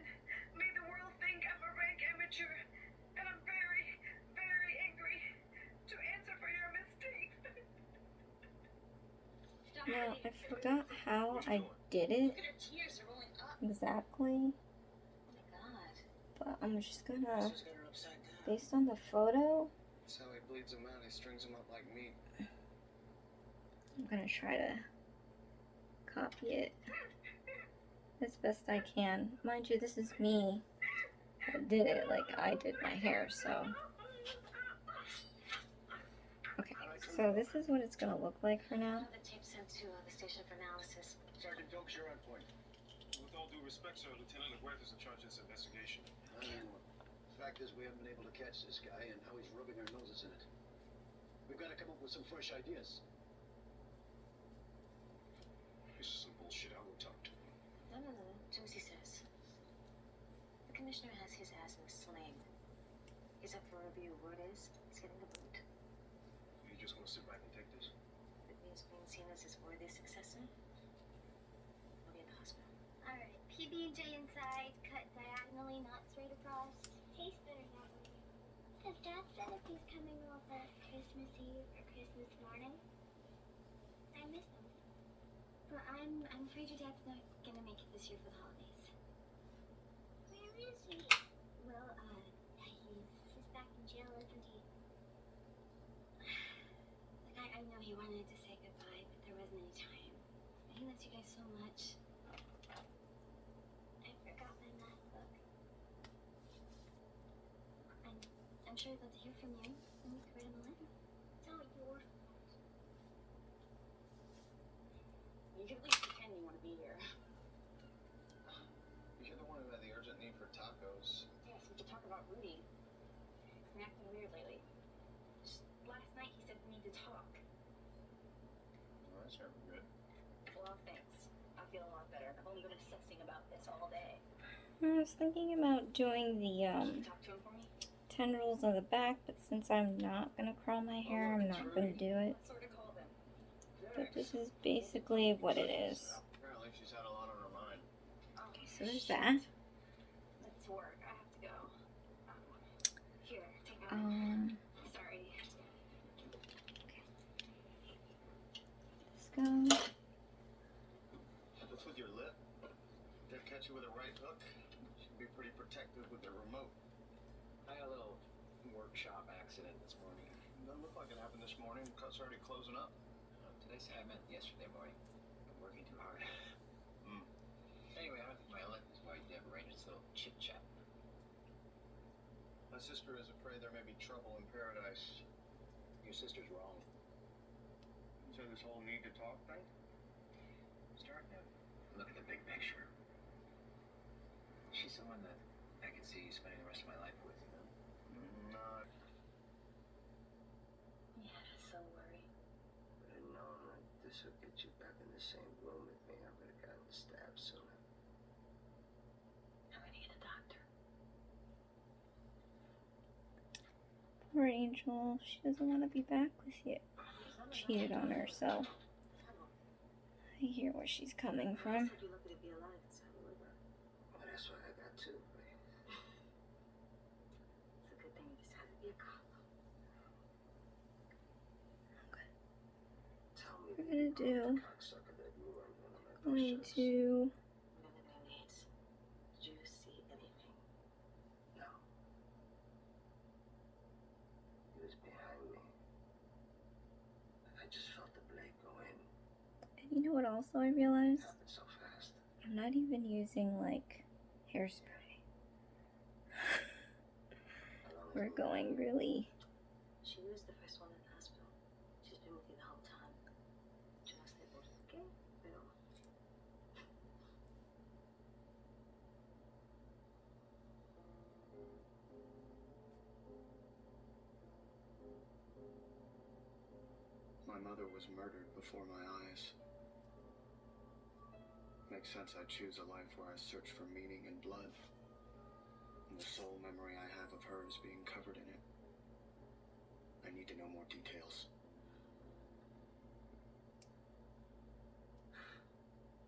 Made the world think I'm a rank amateur. And I'm very, very angry. To answer for your mistakes. Now, I forgot how I did it exactly, but I'm just gonna, based on the photo, That's how he bleeds them out. He strings them up like meat. I'm gonna try to copy it as best I can. Mind you, this is me that did it, like I did my hair, so. Okay, so this is what it's gonna look like for now. The tape sent to the station for analysis. Sergeant Doakes, you're on point. With all due respect, sir, Lieutenant LaGuerta's in charge of this investigation. Not anymore. The fact is, we haven't been able to catch this guy, and now he's rubbing our noses in it. We've got to come up with some fresh ideas. This is some bullshit. I'll go talk to him. No. Josie says. The commissioner has his ass in a sling. He's up for review. Word is, he's getting the boot. You just gonna sit back and take this? If it means being seen as his worthy successor, I'll be in the hospital. Alright, PB&J inside, cut diagonally, not straight across. Tastes better that way. Because Dad said if he's coming over Christmas Eve or Christmas morning, I miss him. But I'm afraid your dad's not gonna make it this year for the holidays. Where is he? Well, he's back in jail, isn't he? Like, I know he wanted to say goodbye, but there wasn't any time. He loves you guys so much. I forgot my math book. I'm sure he'd love to hear from you, and we could write him a letter. It's all your fault. You can at least pretend you want to be here. You're the one who had the urgent need for tacos. Yes, we could talk about Rudy. He's been acting weird lately. Just last night he said we need to talk. Well, that's never good. Well, thanks. I feel a lot better. I've only been obsessing about this all day. I was thinking about doing the Can you talk to him for me? tendrils on the back, but since I'm not gonna curl my hair, I'm not gonna do it. What sort of call them? But this is basically what it is. Apparently she's had a lot on her mind. Okay, so there's that. Let's work. I have to go. Here, take that. Sorry. Let's go. What's with your lip? Did I catch you with a right hook? Should be pretty protective with the remote. I had a little workshop accident this morning. Doesn't look like it happened this morning. Cut's already closing up. Today's I meant yesterday morning. I'm working too hard. Anyway, I don't think my lip is why Deb arranged this little chit chat. My sister is afraid there may be trouble in paradise. Your sister's wrong. So this whole need to talk thing? Starting to look at the big picture. She's someone that I can see spending the rest of my life with, you know? Not. Yeah, so worried. But I know like this will get you back in the same room with me. I would have gotten stabbed sooner. I'm gonna get a doctor. Poor Angel. She doesn't want to be back with you. Cheated on her, so I hear where she's coming from. You're lucky to be alive inside the liver. Well, that's what I got too. It's a good thing you decided to be a cop. Tell me We're gonna do. cocksucker that you were on one of my Going shows. to. None of their needs. Did you see anything? No. He was behind me. I just felt the blade go in. And you know what? Also, I realized It happened so fast. I'm not even using like hairspray. We're going really. She was the first one in the hospital. She's been with you the whole time. Just they both okay, pero. My mother was murdered before my eyes. Makes sense I'd choose a life where I search for meaning in blood. And the sole memory I have of her is being covered in it. I need to know more details.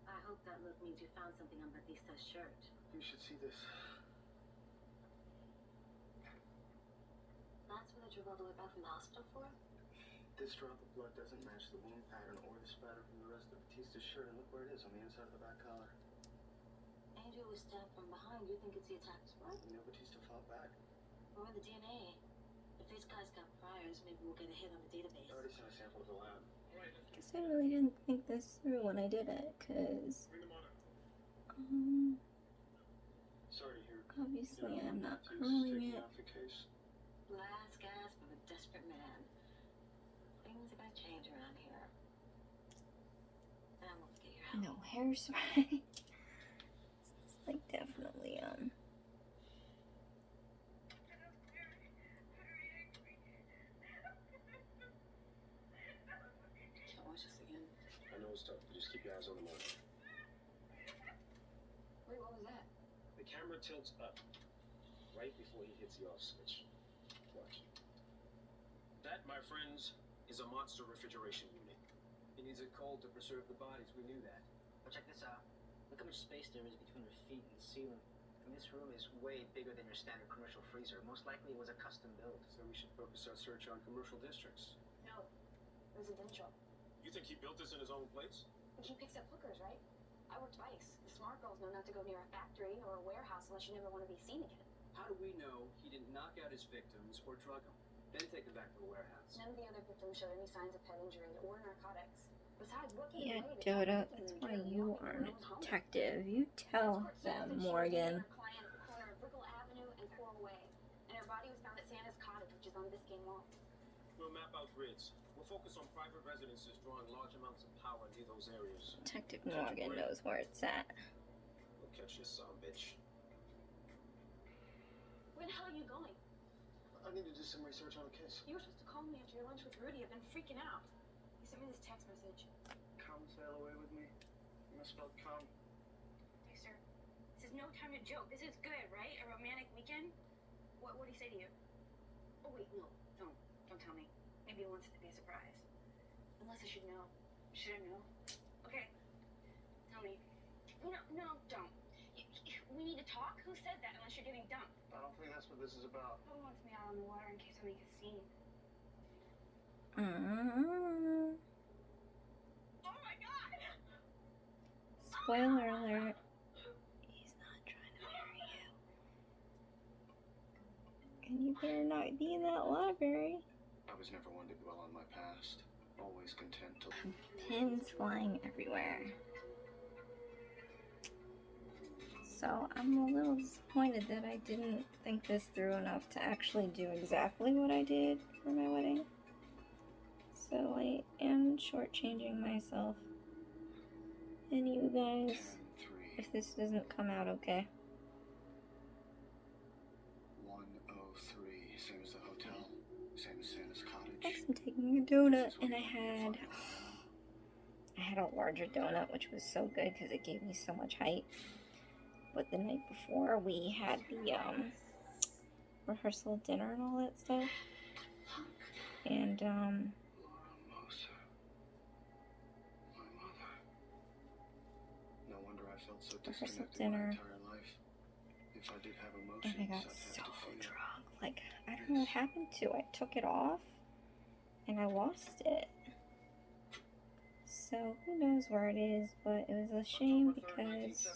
I hope that look means you found something on Batista's shirt. You should see this. That's what I drove all the way back from the hospital for? This drop of blood doesn't match the wound pattern or the spatter from the rest of Batista's shirt, and look where it is on the inside of the back collar. Angel was stabbed from behind. You think it's the attacker's blood? You know Batista fought back. Or the DNA? If these guys got priors, maybe we'll get a hit on the database. I already sent a sample to the lab. Guess I really didn't think this through when I did it, cause Sorry to hear. obviously I'm not Two's curling taking it. off the case. Last gasp of a desperate man. Things are gonna change around here. And let's get your help. No hairspray. camera tilts up right before he hits the off switch. Watch. That, my friends, is a monster refrigeration unit. He needs it cold to preserve the bodies. We knew that. But check this out. Look how much space there is between her feet and the ceiling. And this room is way bigger than your standard commercial freezer. Most likely it was a custom build. So we should focus our search on commercial districts. No, residential. You think he built this in his own place? He picks up hookers, right? I worked ICE. The smart girls know not to go near a factory or a warehouse unless you never want to be seen again. How do we know he didn't knock out his victims or drug them, then take them back to the warehouse? None of the other victims showed any signs of head injury or narcotics. Besides, what could Yeah, have Dodo, that's why you aren't a detective. You tell them, Morgan. Corner of Brickell Avenue and Coral Way, and her body was found at Santa's cottage, which is on Biscayne Mall. We'll map out grids. We'll focus on private residences drawing large amounts of power near those areas. Detective Morgan knows where it's at. We'll catch this son, bitch. Where the hell are you going? I need to do some research on the case. You were supposed to call me after your lunch with Rudy. I've been freaking out. He sent me this text message. Come sail away with me. You misspelled come. Dexter, this is no time to joke. This is good, right? A romantic weekend? What did he say to you? Oh wait, no, don't tell me. Maybe he wants it to be a surprise. Unless I should know. Should I know? Okay. Tell me. No, don't. We need to talk? Who said that unless you're getting dumped? I don't think that's what this is about. Who wants me out on the water in case I make a scene? Oh my god! Spoiler alert. He's not trying to marry you. And you better not be in that library. I was never one to dwell on my past. Always content to... Pins flying everywhere. So I'm a little disappointed that I didn't think this through enough to actually do exactly what I did for my wedding. So I am shortchanging myself and you guys 10-3. if this doesn't come out okay. 103. Same as the hotel. Same as Santa's cottage. Next I'm taking a donut and I had a larger donut, which was so good because it gave me so much height. But the night before we had the rehearsal dinner and all that stuff. And No wonder I felt so rehearsal disconnected dinner. my entire life. If I did have emotions, And I got I'd have so to feel. drunk. Like, I don't know what happened to it. I took it off and I lost it. So who knows where it is, but it was a shame because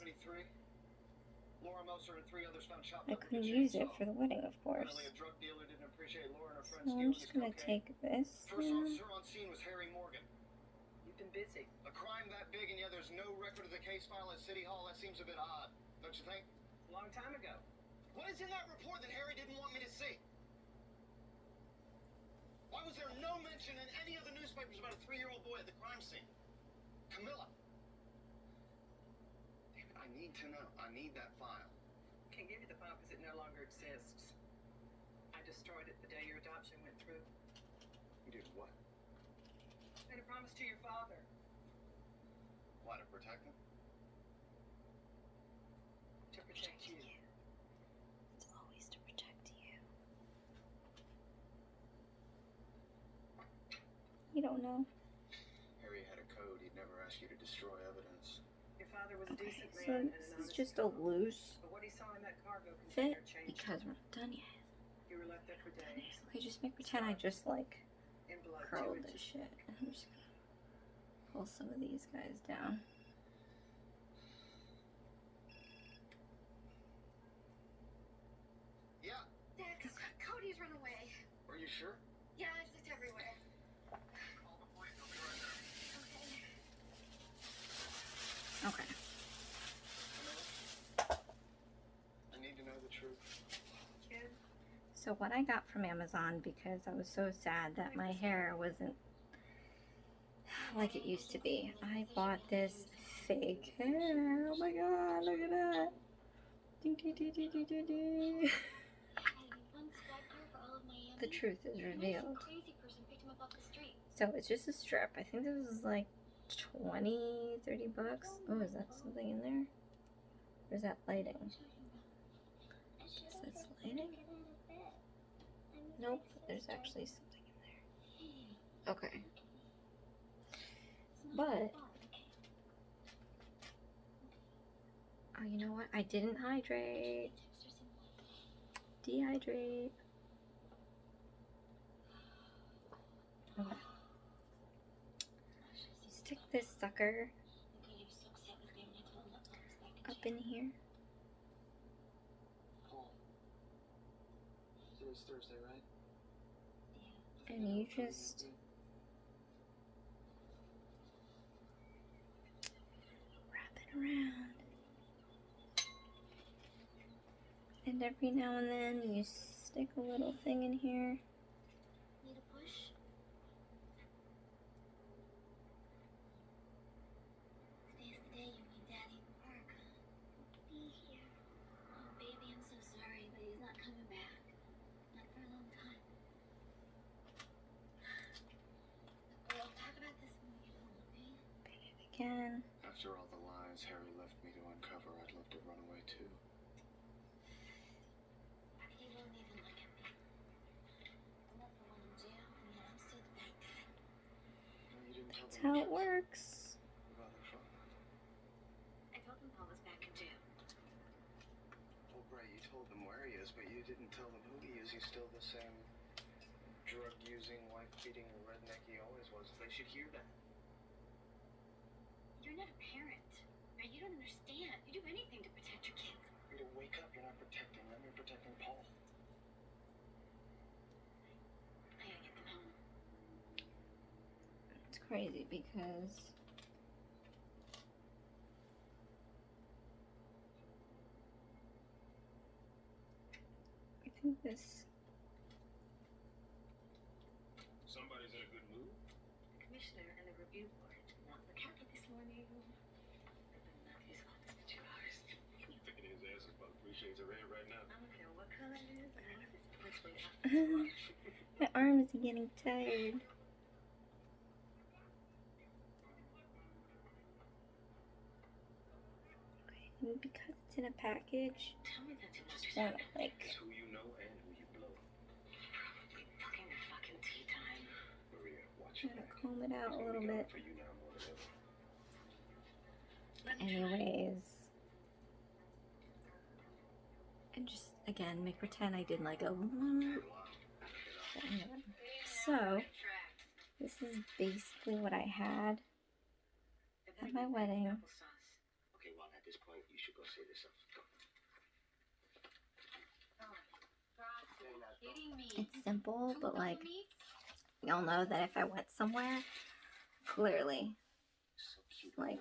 Laura Moser and 3 others found shot I couldn't use it for the wedding, of course. Apparently a drug dealer didn't appreciate Laura and her So friends I'm just gonna take this. First officer on scene was Harry Morgan. You've been busy. A crime that big and yet there's no record of the case file at City Hall. That seems a bit odd, don't you think? A long time ago. What is in that report that Harry didn't want me to see? Why was there no mention in any of the newspapers about a 3-year-old boy at the crime scene? Camilla. Damn it, I need to know. I need that file. Can't give you the file because it no longer exists. I destroyed it the day your adoption went through. You did what? Made a promise to your father. Why, to protect him? To protect you. It's always to protect you. You don't know. Harry had a code. He'd never ask you to destroy evidence. Your father was a Okay, decent so man and this an is honest just a fellow. loose But what he saw in that cargo fit container changed. because we're not done yet. You were left there for days. I just make pretend I just like In blood, curled 2 this inches. shit. And I'm just gonna pull some of these guys down. Yeah. Dex, Cody's run away. Are you sure? Yeah, it's just everywhere. Call the police. I'll be right there. Okay. Okay. I need to know the truth. Kid, So what I got from Amazon, because I was so sad that my hair wasn't like it used to be, I bought this fake hair. Oh my god, look at that. Dee, dee, dee, dee, dee, dee, dee. The truth is revealed. Crazy person picked him up off the street. So it's just a strip. I think this was like 20, 30 bucks. Oh, is that something in there? Or is that lighting? cleaning? Nope, there's actually something in there. Okay. But, oh, you know what? I didn't hydrate. Dehydrate. Okay. Stick this sucker up in here. Today's Thursday, right? And you just wrap it around. And every now and then you stick a little thing in here. Need a push? Today's the day you meet Daddy in the park. Be here. Oh, baby, I'm so sorry, but he's not coming back. Not for a long time. We'll talk about this when we get home, okay? Pin it again. After all the lies Harry left me to uncover, I'd love to run away too. He won't even look at me. I'm not the one in jail, and yet I'm still the bad guy. No, you didn't tell That's them how the it truth works. about their father. I told him Paul was back in jail. Well, Bray, you told them where he is, but you didn't tell them who he is. He's still the same drug-using, wife-beating redneck he always was. They should hear that. You're not a parent. Or you don't understand. You do anything to protect your kids. Rita, wake up. You're not protecting them. You're protecting Paul. I gotta get them home. It's crazy because I think this. Somebody's in a good mood. The commissioner and the review board want the captain this morning. They've been in his office for 2 hours. You thinking his ass is about 3 shades of red right now? I don't care what color it is. I mean, let's wait out. My arms are getting tired. And because it's in a package, Tell me that just want to like It's who you know and who you blow. probably fucking tea time. Maria, watch try to comb it out a little bit. for you now more than ever. Anyways, and just again make pretend I did like a. So this is basically what I had at my wedding. Okay, well, at this point, you should go save yourself. Go. Kidding me. It's simple, but like y'all know that if I went somewhere, clearly, So cute. like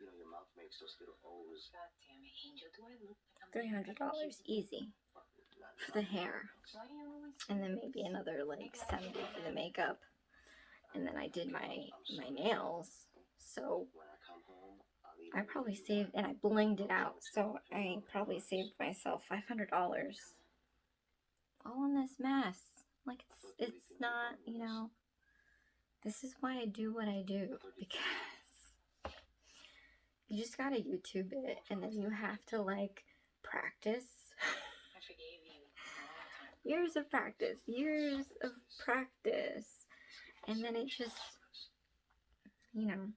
You know, your mouth makes those little O's. God damn it, Angel. Do I look like I'm $300 easy for the hair, Why do you always and then maybe another like 70 for the makeup, and then I did my nails. So When I come home, I'll eat I probably saved, and I blinged it out. So I probably saved myself $500 all in this mess. Like it's not, you know. This is why I do what I do, because you just gotta YouTube it, and then you have to like practice. I forgave you a long time. Years of practice, and then it just, you know,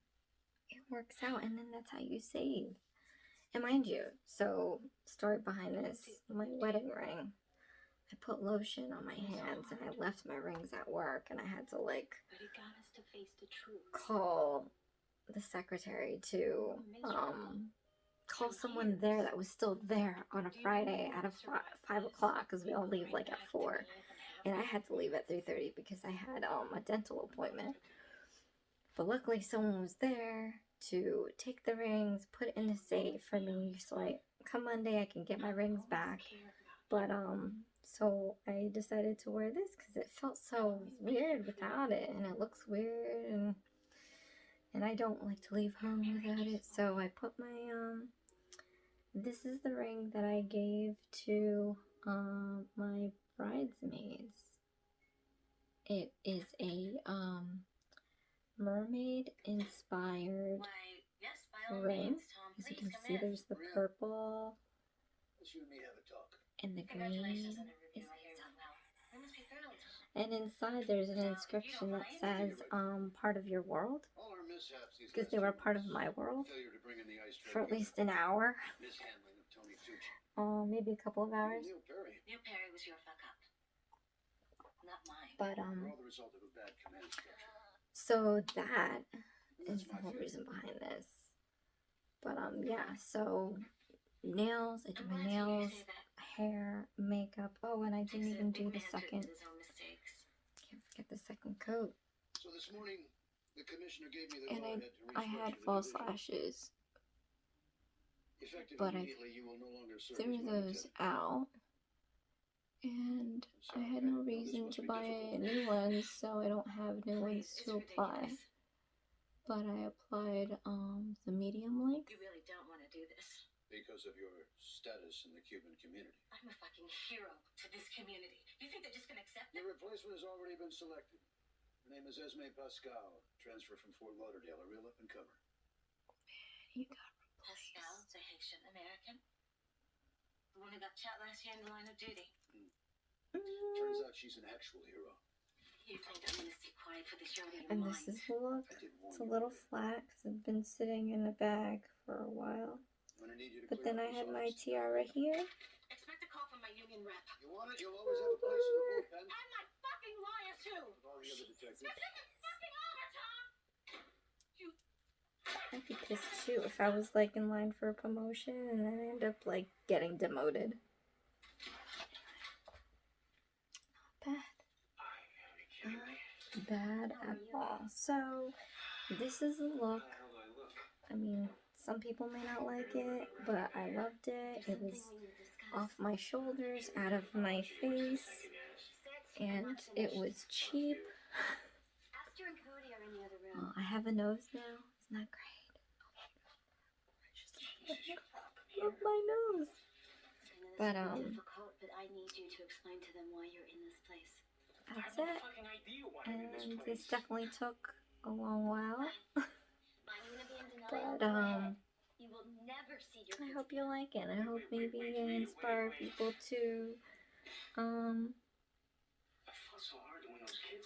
it works out, and then that's how you save. And mind you, so story behind this, my wedding ring, I put lotion on my hands and I left my rings at work, and I had to like But it got us to face the truth. call the secretary to call someone there that was still there on a Friday at 5 o'clock, because we all leave like at 4, and I had to leave at 3:30 because I had a dental appointment. But luckily someone was there to take the rings, put it in the safe for me, so come Monday I can get my rings back. But so I decided to wear this because it felt so weird without it, and it looks weird, and I don't like to leave home without it. So I put my this is the ring that I gave to my bridesmaids. It is a mermaid inspired Why, yes, by all ring. means, Tom. As you Please can come see, in. there's the purple Let's you and me have a talk. and the green Congratulations is on the review. I hear it went well. We must be fairly tomorrow. and inside there's an inscription that says part of your world, All our mishaps these because last they were 2 part of months. my world Failure to bring in the ice for at trade least an hour, mishandling of Tony Tucci. maybe a couple of hours. Neil Perry. Neil Perry was your fuck up, not mine. But We're all the result of a bad command structure. so that is That's the my whole theory. reason behind this. But yeah, so nails, I do I'm my glad to hear you nails, say that. hair, makeup. Oh, and I didn't Takes a even big do the man to second. admit his own mistakes. Can't forget the second coat. So this morning, the commissioner gave me the And go-ahead to I had restructure the false division. lashes, Effective but I immediately, you will no longer serve threw as my those lieutenant. out, and I Sorry, had I no know this reason must to be buy difficult. new ones, so I don't have new ones Please, it's to apply. ridiculous. But I applied the medium length. You really don't want to do this. Because of your status in the Cuban community. I'm a fucking hero to this community. You think they're just gonna accept it? Your replacement has already been selected. Her name is M.A.C. Transfer from Fort Lauderdale, a real up-and-comer. You got Pascal, the Haitian American. The one who got shot last year in the line of duty. Turns out she's an actual hero. You think I'm gonna stay quiet for this? You're out of your And mind. this is the look. I did warn It's a you. little flat because I've been sitting in a bag for a while. I'm gonna need you to But clear then up I this had my office. tiara here. Expect a call from my union rep. You want it? You'll always have a place in the bullpen. And my fucking lawyer too. With all the other detectives. Fucking overtime. I'd be pissed too if I was like in line for a promotion and then I end up like getting demoted. Not bad. Bad at all. So this is the look. I mean, some people may not like it, but I loved it. It was off my shoulders, out of my face, and it was cheap. Esther and Cody are in the other room. I have a nose now. Isn't that great? I love my nose. But Difficult, but I need you to explain to them why you're in this place. that's it. And this definitely took a long while. I'm gonna be in denial. But You will never see your I kids hope you again. like it. I hope maybe I inspire people to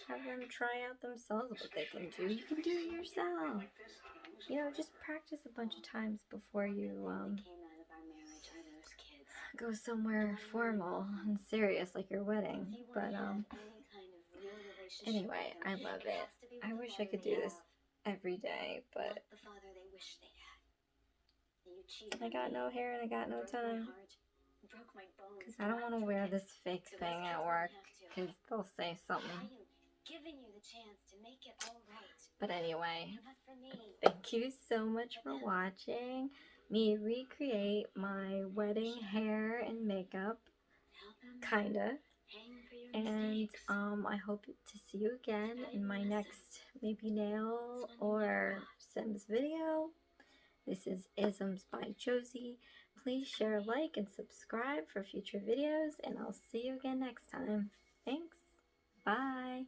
have them try out themselves what they can do. You can do it yourself. You know, just practice a bunch of times before you Came out of our marriage are those kids. go somewhere formal and serious like your wedding. If you But want to have any kind of real relationship anyway, with I them, love it it. has to be I with wish the I could father do they this have, every day, but not the father they wish they had. You cheated I on got me, no hair and I got no broke my time. heart, broke my bones, Because I don't want to wear this fake so thing those at kids work. won't have to. Because they'll say I something. am giving you the chance to make it all right. But anyway, Not for me. thank you so much for watching me recreate my wedding hair and makeup. Help them Kinda. hang for your And mistakes. I hope to see you again in my next maybe nail or Sims video. This is Isms by Josie. Please share, like, and subscribe for future videos, and I'll see you again next time. Thanks. Bye.